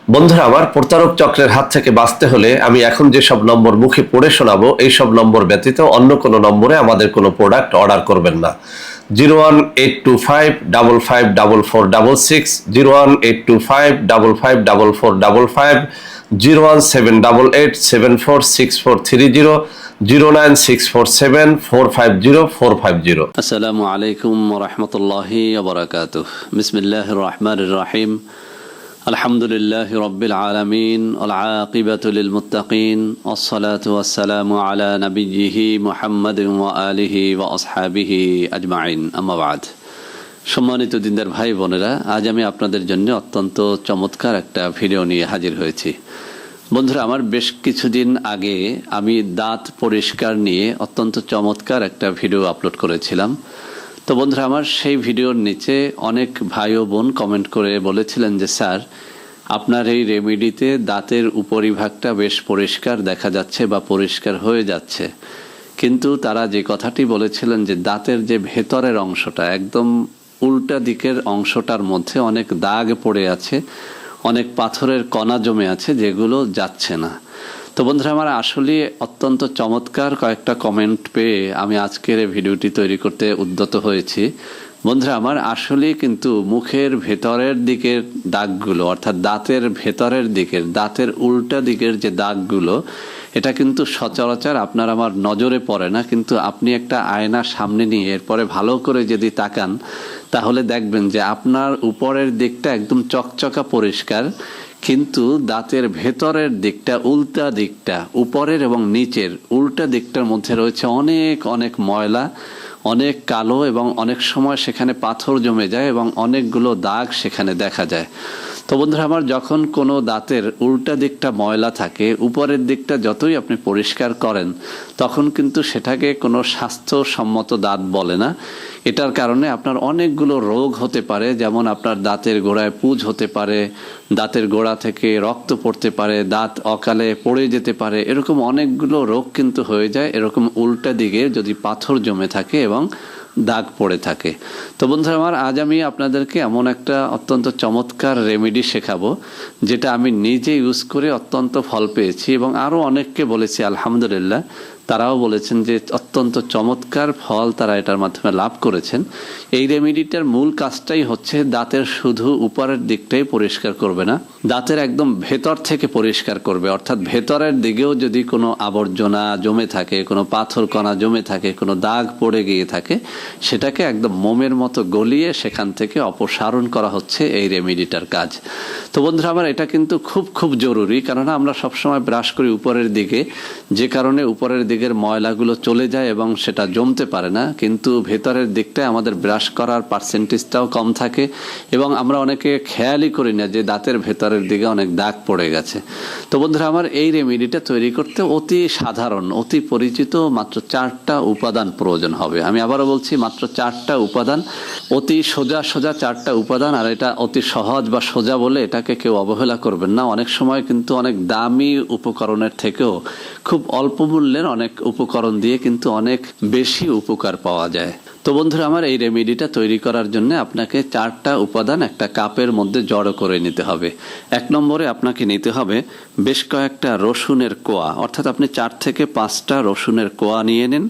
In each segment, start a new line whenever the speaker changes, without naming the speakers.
বন্ধুরা আমার, প্রতারক চক্রের হাত থেকে বাঁচতে হলে আমি এখন যেসব নম্বর মুখে পড়ে শোনাবো এই সব নম্বর ব্যতীত অন্য কোনো নম্বরে আমাদের কোনো প্রোডাক্ট অর্ডার করবেন না। 01825554466, 01825554455, 01788746430, 09647450450।
আসসালামু আলাইকুম রহমতুল্লাহি ওবরাকাতুহ। বিসমিল্লাহির রহমানির রহিম। আলহামদুলিল্লাহি রাব্বিল আলামিন ওয়াল আকিবাতু লিল মুত্তাকিন ওয়াসসালাতু ওয়াসসালামু আলা নাবিয়্যিহি মুহাম্মাদিন ওয়া আলিহি ওয়া আসহাবিহি আজমাইন, আম্মা বাদ। সম্মানিত দিনদার ভাই বোনেরা, আজ আমি আপনাদের জন্য অত্যন্ত চমৎকার একটা ভিডিও নিয়ে হাজির হয়েছি। বন্ধুরা আমার, বেশ কিছুদিন আগে আমি দাঁত পরিষ্কার নিয়ে অত্যন্ত চমৎকার একটা ভিডিও আপলোড করেছিলাম। তো বন্ধুরা আমার, সেই ভিডিওর নিচে অনেক ভাই ও বোন কমেন্ট করে বলেছিলেন যে স্যার, আপনার এই রেমেডিতে দাঁতের উপরিভাগটা বেশ পরিষ্কার দেখা যাচ্ছে বা পরিষ্কার হয়ে যাচ্ছে, কিন্তু তারা যে কথাটি বলেছিলেন যে দাঁতের যে ভেতরের অংশটা, একদম উল্টা দিকের অংশটার মধ্যে অনেক দাগ পড়ে আছে, অনেক পাথরের কণা জমে আছে, যেগুলো যাচ্ছে না। তো বন্ধুরা আমার, আসলে অত্যন্ত চমৎকার কয়েকটা কমেন্ট পেয়ে আমি আজকের এই ভিডিওটি তৈরি করতে উদ্যত হয়েছি। বন্ধুরা আমার, আসলে কিন্তু মুখের ভেতরের দিকের দাগগুলো, অর্থাৎ দাঁতের ভেতরের দিকের, দাঁতের উল্টা দিকের যে দাগগুলো, এটা কিন্তু সচরাচর আপনার আমার নজরে পড়ে না। কিন্তু আপনি একটা আয়না সামনে নিয়ে এরপরে ভালো করে যদি তাকান, তাহলে দেখবেন যে আপনার উপরের দিকটা একদম চকচকা পরিষ্কার, কিন্তু দাঁতের ভেতরের দিকটা, উল্টা দিকটা, উপরের এবং নিচের উল্টা দিকটার মধ্যে রয়েছে অনেক অনেক ময়লা, অনেক কালো, এবং অনেক সময় সেখানে পাথর জমে যায় এবং অনেকগুলো দাগ সেখানে দেখা যায়। তো বন্ধুরা আমার, যখন কোনো দাঁতের উল্টা দিকটা ময়লা থাকে, উপরের দিকটা যতই আপনি পরিষ্কার করেন, তখন কিন্তু সেটাকে কোনো স্বাস্থ্যসম্মত দাঁত বলে না। এটার কারণে আপনার অনেকগুলো রোগ হতে পারে, যেমন আপনার দাঁতের গোড়ায় পুঁজ হতে পারে, দাঁতের গোড়া থেকে রক্ত পড়তে পারে, দাঁত অকালে পড়ে যেতে পারে, এরকম অনেকগুলো রোগ কিন্তু হয়ে যায় এরকম উল্টা দিকে যদি পাথর জমে থাকে এবং দাগ পড়ে থাকে। তো বন্ধুরা আমার, আজ আমি আপনাদেরকে এমন একটা অত্যন্ত চমৎকার রেমেডি শেখাবো, যেটা আমি নিজে ইউজ করে অত্যন্ত ফল পেয়েছি এবং আরও অনেককে বলেছি, আলহামদুলিল্লাহ তারাও বলেছেন যে অত্যন্ত চমৎকার ফল তারা এটার মাধ্যমে লাভ করেছেন। এই রেমেডিটার মূল কাজটাই হচ্ছে দাঁতের শুধু উপরের দিকটাই পরিষ্কার করবে না, দাঁতের একদম ভেতর থেকে পরিষ্কার করবে। অর্থাৎ ভেতরের দিকেও যদি কোনো আবর্জনা জমে থাকে, কোনো পাথর কণা জমে থাকে, কোনো দাগ পড়ে গিয়ে থাকে, সেটাকে একদম মোমের মতো গলিয়ে সেখান থেকে অপসারণ করা হচ্ছে এই রেমেডিটার কাজ। তো বন্ধুরা আমার, এটা কিন্তু খুব খুব জরুরি, কারণ আমরা সবসময় ব্রাশ করি উপরের দিকে, যে কারণে উপরের দিকের ময়লাগুলো চলে যায় এবং সেটা জমতে পারে না। কিন্তু ভেতরের দিকটায় আমাদের ব্রাশ করার পার্সেন্টেজটাও কম থাকে এবং আমরা অনেকে খেয়ালই করি না যে দাঁতের ভেতরের দিকে অনেক দাগ পড়ে গেছে। তো বন্ধুরা আমার, এই রেমেডিটা তৈরি করতে অতি সাধারণ, অতি পরিচিত মাত্র 4টা উপাদান প্রয়োজন হবে। আমি আবারও বলছি, মাত্র 4টা উপাদান, অতি সোজা সোজা 4টা উপাদান। আর এটা অতি সহজ বা সোজা বলে এটাকে কেউ অবহেলা করবেন না। অনেক সময় কিন্তু অনেক দামি উপকরণের থেকেও খুব অল্প মূল্যের অনেক উপকরণ দিয়ে কিন্তু অনেক বেশি উপকার পাওয়া যায়। তো বন্ধুরা আমার, এই রেমেডিটা তৈরি করার জন্য আপনাকে 4টা উপাদান একটা কাপের মধ্যে জড়ো করে নিতে হবে। 1 নম্বরে আপনাকে নিতে হবে বেশ কয়েকটা রসুনের কোয়া, অর্থাৎ আপনি 4 থেকে 5টা রসুনের কোয়া নিয়ে নিন।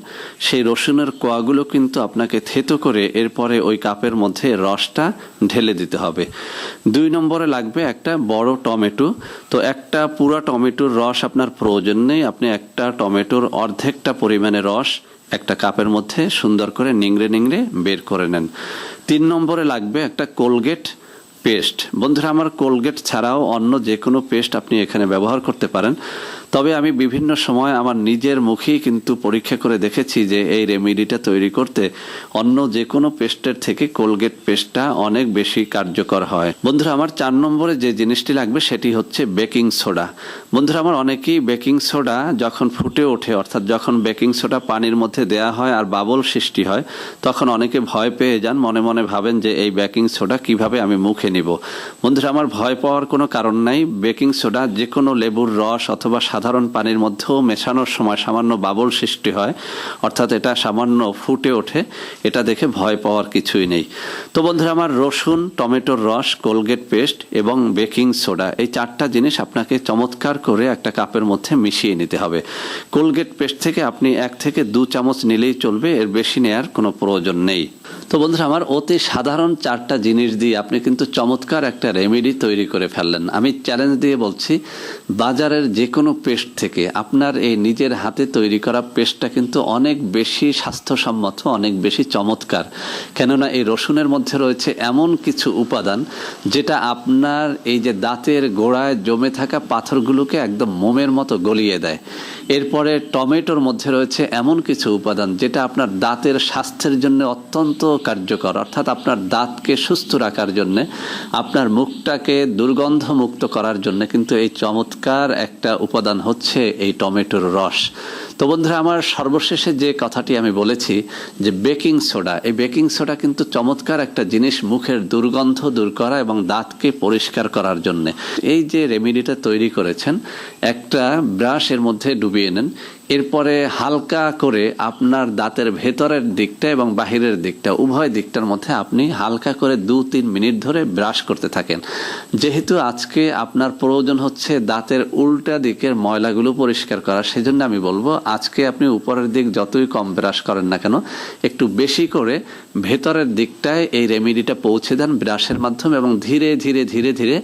সেই রসুনের কোয়াগুলো কিন্তু আপনাকে থেতো করে এরপরে ওই কাপের মধ্যে রসটা ঢেলে দিতে হবে। 2 নম্বরে লাগবে একটা বড় টমেটো। তো একটা পুরো টমেটোর রস আপনার প্রয়োজন নেই, আপনি একটা টমেটোর অর্ধেকটা পরিমাণে রস একটা কাপের মধ্যে সুন্দর করে নিংড়ে নিংড়ে বের করে নেন। 3 নম্বরে লাগবে একটা কোলগেট পেস্ট। বন্ধুরা আমার, কোলগেট ছাড়াও অন্য যে কোনো পেস্ট আপনি এখানে ব্যবহার করতে পারেন, তবে আমি বিভিন্ন সময় আমার নিজের মুখেই কিন্তু পরীক্ষা করে দেখেছি যে এই রেমেডিটা তৈরি করতে অন্য যে কোনো পেস্টের থেকে কোলগেট পেস্টটা অনেক বেশি কার্যকর হয়। বন্ধুরা আমার, 4 নম্বরে যে জিনিসটি লাগবে সেটি হচ্ছে বেকিং সোডা। বন্ধুরা আমার, অনেকেই বেকিং সোডা যখন ফুটে ওঠে, অর্থাৎ যখন বেকিং সোডা পানির মধ্যে দেয়া হয় আর বাবল সৃষ্টি হয়, তখন অনেকে ভয় পেয়ে যান, মনে মনে ভাবেন যে এই বেকিং সোডা কিভাবে আমি মুখে নিব। বন্ধুরা আমার ভয় পাওয়ার কোনো কারণ নাই। বেকিং সোডা যে কোনো লেবুর রস অথবা সাধারণ পানির মধ্যেও মেশানোর সময় সামান্য বাবল সৃষ্টি হয়, অর্থাৎ এটা সামান্য ফুটে ওঠে, এটা দেখে ভয় পাওয়ার কিছুই নেই। তো বন্ধুরা আমার রসুন, টমেটোর রস, কোলগেট পেস্ট এবং বেকিং সোডা এই 4টা জিনিস আপনাকে চমৎকার করে একটা কাপের মধ্যে মিশিয়ে নিতে হবে। কোলগেট পেস্ট থেকে আপনি 1 থেকে 2 চামচ নিলেই চলবে, এর বেশি নেওয়ার কোনো প্রয়োজন নেই। তো বন্ধুরা আমার অতি সাধারণ 4টা জিনিস দিয়ে আপনি কিন্তু চমৎকার একটা রেমেডি তৈরি করে ফেললেন। আমি চ্যালেঞ্জ দিয়ে বলছি, বাজারের যে কোনো পেস্ট থেকে আপনার এই নিজের হাতে তৈরি করা পেস্টটা কিন্তু অনেক বেশি স্বাস্থ্যসম্মত, অনেক বেশি চমৎকার। কেননা এই রসুনের মধ্যে রয়েছে এমন কিছু উপাদান যেটা আপনার এই যে দাঁতের গোড়ায় জমে থাকা পাথরগুলোকে একদম মোমের মতো গলিয়ে দেয়। এরপরে টমেটোর মধ্যে রয়েছে এমন কিছু উপাদান যেটা আপনার দাঁতের স্বাস্থ্যের জন্য অত্যন্ত কার্যকর, অর্থাৎ আপনার দাঁতকে সুস্থ রাখার জন্য, আপনার মুখটাকে দুর্গন্ধ মুক্ত করার জন্য কিন্তু এই চমৎকার একটা উপাদান হচ্ছে এই টমেটোর রস। তো বন্ধুরা আমার সর্বশেষে যে কথাটি আমি বলেছি যে বেকিং সোডা, এই বেকিং সোডা কিন্তু চমৎকার একটা জিনিস মুখের দুর্গন্ধ দূর করা এবং দাঁতকে পরিষ্কার করার জন্য। এই যে রেমেডিটা তৈরি করেছেন, একটা ব্রাশের মধ্যে ডুবিয়ে নেন, এরপরে হালকা করে আপনার দাঁতের ভেতরের দিকটা এবং বাহিরের দিকটা উভয় দিকটার মধ্যে আপনি হালকা করে 2-3 মিনিট ধরে ব্রাশ করতে থাকেন। যেহেতু আজকে আপনার প্রয়োজন হচ্ছে দাঁতের উল্টা দিকের ময়লাগুলো পরিষ্কার করা, সেজন্য আমি বলবো আজকে আপনি উপরের দিক যতই কম ব্রাশ করেন না কেন, একটু বেশি করে ভেতরের দিকটায় এই রেমেডিটা পৌঁছে দেন ব্রাশের মাধ্যমে, এবং ধীরে ধীরে ধীরে ধীরে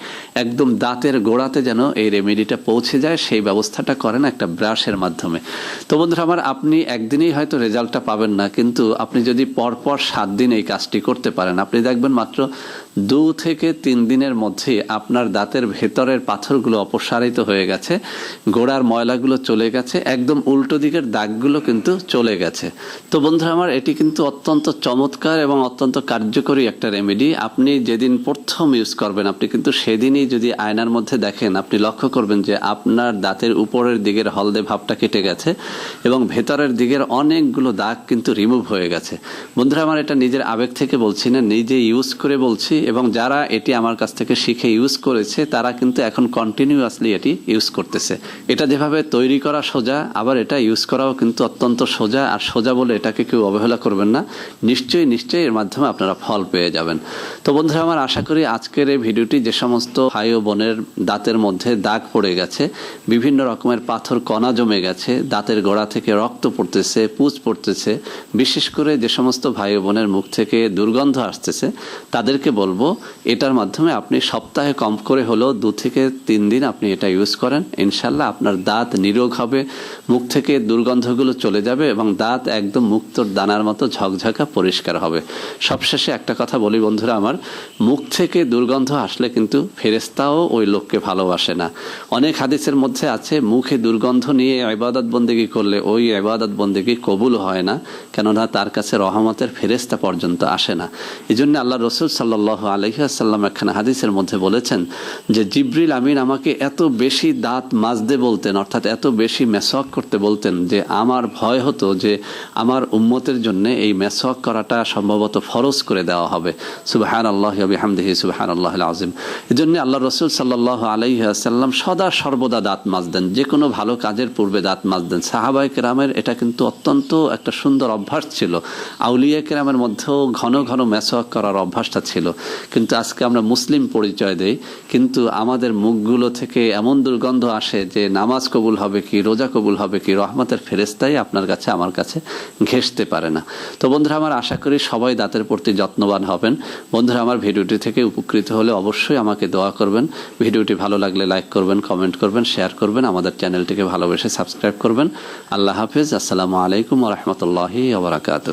একদম দাঁতের গোড়াতে যেন এই রেমেডিটা পৌঁছে যায় সেই ব্যবস্থাটা করেন একটা ব্রাশের মাধ্যমে। তো বন্ধুরা আমার আপনি একদিনেই হয়তো রেজাল্টটা পাবেন না, কিন্তু আপনি যদি পরপর 7 দিন এই কাজটি করতে পারেন, আপনি দেখবেন মাত্র 2 থেকে 3 দিনের মধ্যে আপনার দাঁতের ভেতরের পাথরগুলো অপসারিত হয়ে গেছে, গোড়ার ময়লাগুলো চলে গেছে, একদম উল্টো দিকের দাগগুলো কিন্তু চলে গেছে। তো বন্ধুরা আমার এটি কিন্তু অত্যন্ত চমৎকার এবং অত্যন্ত কার্যকরী একটা রেমেডি। আপনি যেদিন প্রথম ইউজ করবেন, আপনি কিন্তু সেদিনই যদি আয়নার মধ্যে দেখেন, আপনি লক্ষ্য করবেন যে আপনার দাঁতের উপরের দিকের হলদে ভাবটা কেটে গেছে এবং ভেতরের দিকের অনেকগুলো দাগ কিন্তু রিমুভ হয়ে গেছে। বন্ধুরা আমার এটা নিজের আবেগ থেকে বলছি না, নিজে ইউজ করে বলছি, এবং যারা এটি আমার কাছ থেকে শিখে ইউজ করেছে তারা কিন্তু এখন কন্টিনিউয়াসলি এটি ইউজ করতেছে। এটা যেভাবে তৈরি করা সোজা, আবার এটা ইউজ করাও কিন্তু অত্যন্ত সোজা। আর সোজা বলে এটাকে কেউ অবহেলা করবেন না, নিশ্চয়ই নিশ্চয়ই এর মাধ্যমে আপনারা ফল পেয়ে যাবেন। তো বন্ধুরা আমার আশা করি আজকের এই ভিডিওটি যে সমস্ত ভাই ও বোনের দাঁতের মধ্যে দাগ পড়ে গেছে, বিভিন্ন রকমের পাথর কণা জমে গেছে, দাঁতের গোড়া থেকে রক্ত পড়তেছে, পুঁজ পড়তেছে, বিশেষ করে যে সমস্ত ভাই ও বোনের মুখ থেকে দুর্গন্ধ আসতেছে, তাদেরকে বলবো এটার মাধ্যমে আপনি সপ্তাহে কম করে হলেও 2 থেকে 3 দিন আপনি এটা ইউজ করেন। ইনশাল্লাহ আপনার দাঁত নিরোগ হবে, মুখ থেকে দুর্গন্ধগুলো চলে যাবে এবং দাঁত একদম মুক্তোর দানার মতো ঝকঝকা পরিষ্কার হবে। সবশেষে একটা কথা বলি বন্ধুরা আমার, মুখ থেকে দুর্গন্ধ আসলে কিন্তু ফেরেশতাও ওই লোককে ভালোবাসে না। অনেক হাদিসের মধ্যে আছে মুখে দুর্গন্ধ নিয়ে ইবাদত বন্দেগী করলে ওই ইবাদত বন্দেগী কবুল হয় না, কেননা তার কাছে রহমতের ফেরেশতা পর্যন্ত আসে না। এই জন্য আল্লাহ রসুল সাল্লাল্লাহু আলাইহি ওয়াসাল্লাম একখানা হাদিসের মধ্যে বলেছেন যে জিবরিল আমিন আমাকে এত বেশি দাঁত মাজতে বলতেন, অর্থাৎ এত বেশি মেসওয়াক করতে বলতেন যে আমার ভয় হতো যে আমার উম্মতের জন্য এই মেসওয়াক করাটা সম্ভবত ফরজ করে দেওয়া হবে। সুবহানাল্লাহি ওয়া বিহামদিহি সুবহানাল্লাহিল আযীম। এজন্য আল্লাহ রাসূল সাল্লাল্লাহু আলাইহি ওয়াসাল্লাম সদা সর্বদা দাঁত মাজতেন, যে কোনো ভালো কাজের পূর্বে দাঁত মাজতেন। সাহাবায়ে কেরামের এটা কিন্তু অত্যন্ত একটা সুন্দর অভ্যাস ছিল। আউলিয়া কেরামের মধ্যেও ঘন ঘন মেসওয়াক করার অভ্যাসটা ছিল। কিন্তু আজকে আমরা মুসলিম পরিচয় দেই, কিন্তু আমাদের মুখগুলো থেকে এমন দুর্গন্ধ আসে যে নামাজ কবুল হবে কি, রোজা কবুল হবে কি, রহমতের ফেরেশতাই আপনার কাছে আমার কাছে ঘেঁষতে পারে না। তো বন্ধুরা আমার আশা করি সবাই দাঁতের প্রতি যত্নবান হবেন। বন্ধুরা আমার ভিডিওটি থেকে উপকৃত হলে অবশ্যই আমাকে দোয়া করবেন। ভিডিওটি ভালো লাগলে লাইক করবেন, কমেন্ট করবেন, শেয়ার করবেন, আমাদের চ্যানেলটিকে ভালোবেসে সাবস্ক্রাইব করবেন। আল্লাহ হাফেজ। আসসালামু আলাইকুম ওয়া রাহমাতুল্লাহি ওয়া বারাকাতুহু।